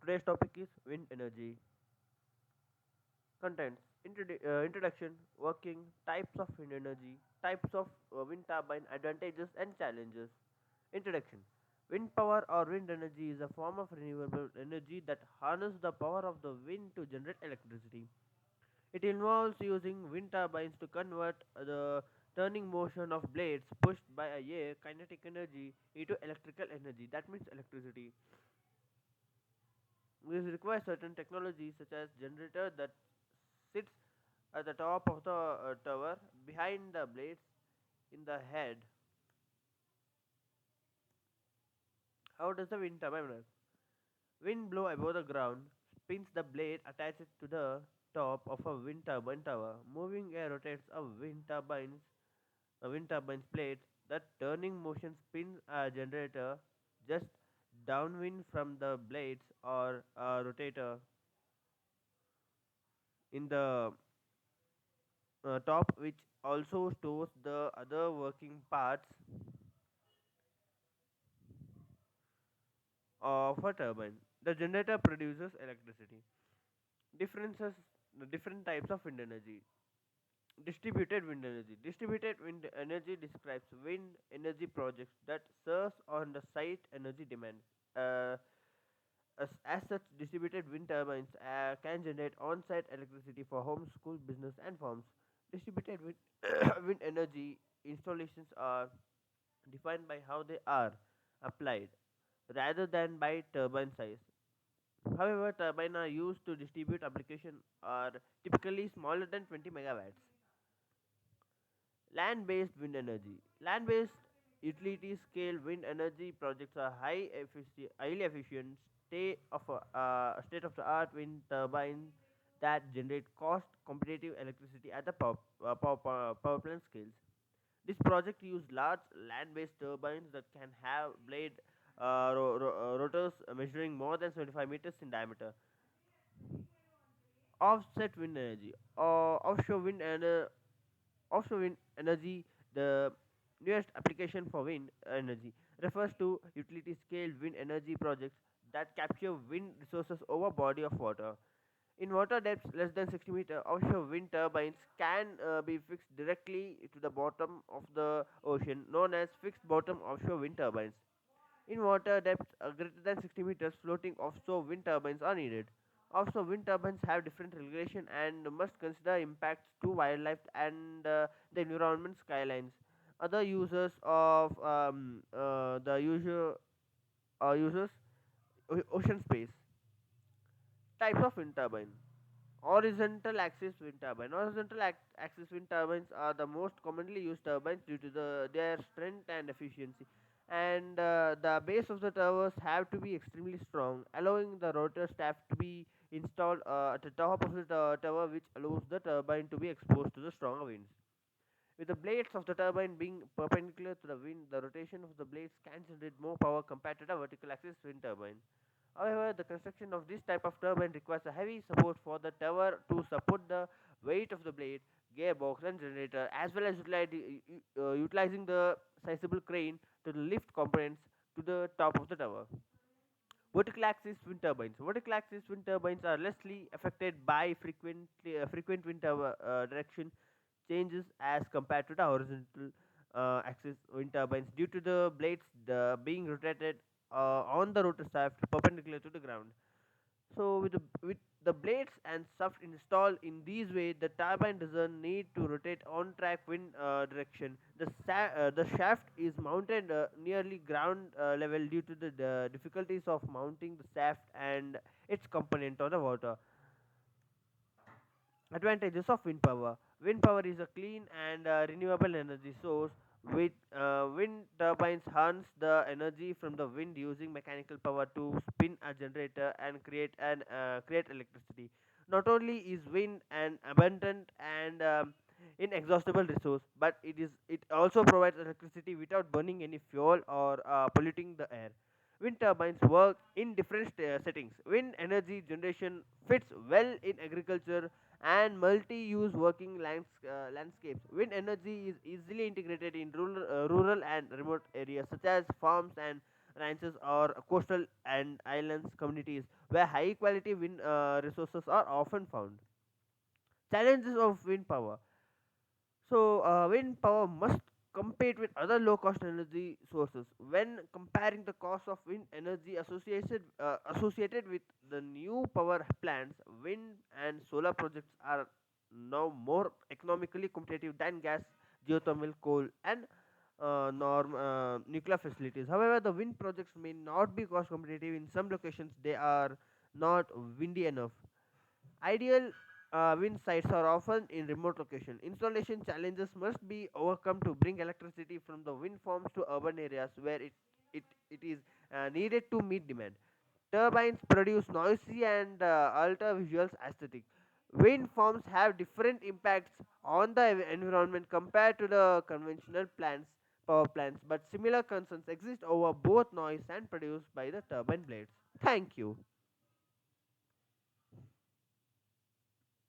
Today's topic is wind energy. Contents Introduction, working, types of wind energy, types of wind turbine, advantages and challenges. Introduction. Wind power or wind energy is a form of renewable energy that harnesses the power of the wind to generate electricity. It involves using wind turbines to convert the turning motion of blades pushed by a air kinetic energy into electrical energy. That means electricity. This requires certain technologies such as generator that sits at the top of the tower behind the blades in the head. How does the wind turbine work? Wind blow above the ground, spins the blade attached to the top of a wind turbine tower. Moving air rotates a wind turbine's blade. The turning motion spins a generator just downwind from the blades or a rotator in the top, which also stores the other working parts of a turbine. The generator produces electricity. Differences, the different types of wind energy. Distributed wind energy. Distributed wind energy describes wind energy projects that serves on the site energy demand. Uh, as such, distributed wind turbines can generate on-site electricity for homes, schools, business, and farms. Distributed wind, wind energy installations are defined by how they are applied rather than by turbine size. However, turbines are used to distribute application are typically smaller than 20 megawatts. Land-based wind energy. Land-based utility-scale wind energy projects are highly efficient state-of-the-art wind turbines that generate cost-competitive electricity at the power plant scales. This project use large land-based turbines that can have blade rotors measuring more than 75 meters in diameter. Offset wind energy. Offshore wind energy, the newest application for wind energy, refers to utility scale wind energy projects that capture wind resources over body of water. In water depths less than 60 meters, offshore wind turbines can be fixed directly to the bottom of the ocean, known as fixed bottom offshore wind turbines. In water depths greater than 60 meters, floating offshore wind turbines are needed. Offshore wind turbines have different regulation and must consider impacts to wildlife and the environment skylines. Other users of the usual users ocean space. Types of wind turbine. Horizontal axis wind turbine. Axis wind turbines are the most commonly used turbines due to their strength and efficiency. And the base of the towers have to be extremely strong, allowing the rotor staff to be installed at the top of the tower, which allows the turbine to be exposed to the stronger winds. With the blades of the turbine being perpendicular to the wind, the rotation of the blades can generate more power compared to the vertical axis wind turbine. However, the construction of this type of turbine requires a heavy support for the tower to support the weight of the blade, gearbox, and generator, as well as utilizing the sizable crane to lift components to the top of the tower. Vertical axis wind turbines. Vertical axis wind turbines are lessly affected by frequent wind direction changes as compared to the horizontal axis wind turbines due to the blades being rotated on the rotor shaft perpendicular to the ground. So with the blades and shaft installed in these way, the turbine doesn't need to rotate on track wind direction. The shaft is mounted nearly ground level due to the difficulties of mounting the shaft and its component on the water. Advantages of wind power. Wind power is a clean and renewable energy source. With wind turbines harness the energy from the wind using mechanical power to spin a generator and create electricity. Not only is wind an abundant and inexhaustible resource, but it also provides electricity without burning any fuel or polluting the air. Wind turbines work in different settings. Wind energy generation fits well in agriculture and multi-use working landscapes. Wind energy is easily integrated in rural and remote areas such as farms and ranches, or coastal and islands communities where high quality wind resources are often found. Challenges of wind power. So, wind power must compete with other low cost energy sources. When comparing the cost of wind energy associated with the new power plants, wind and solar projects are now more economically competitive than gas, geothermal, coal, and nuclear facilities. However, the wind projects may not be cost competitive in some locations. They are not windy enough. Ideal wind sites are often in remote locations. Installation challenges must be overcome to bring electricity from the wind farms to urban areas where it is needed to meet demand. Turbines produce noisy and alter visuals aesthetic. Wind farms have different impacts on the environment compared to the conventional power plants, but similar concerns exist over both noise and produced by the turbine blades. Thank you.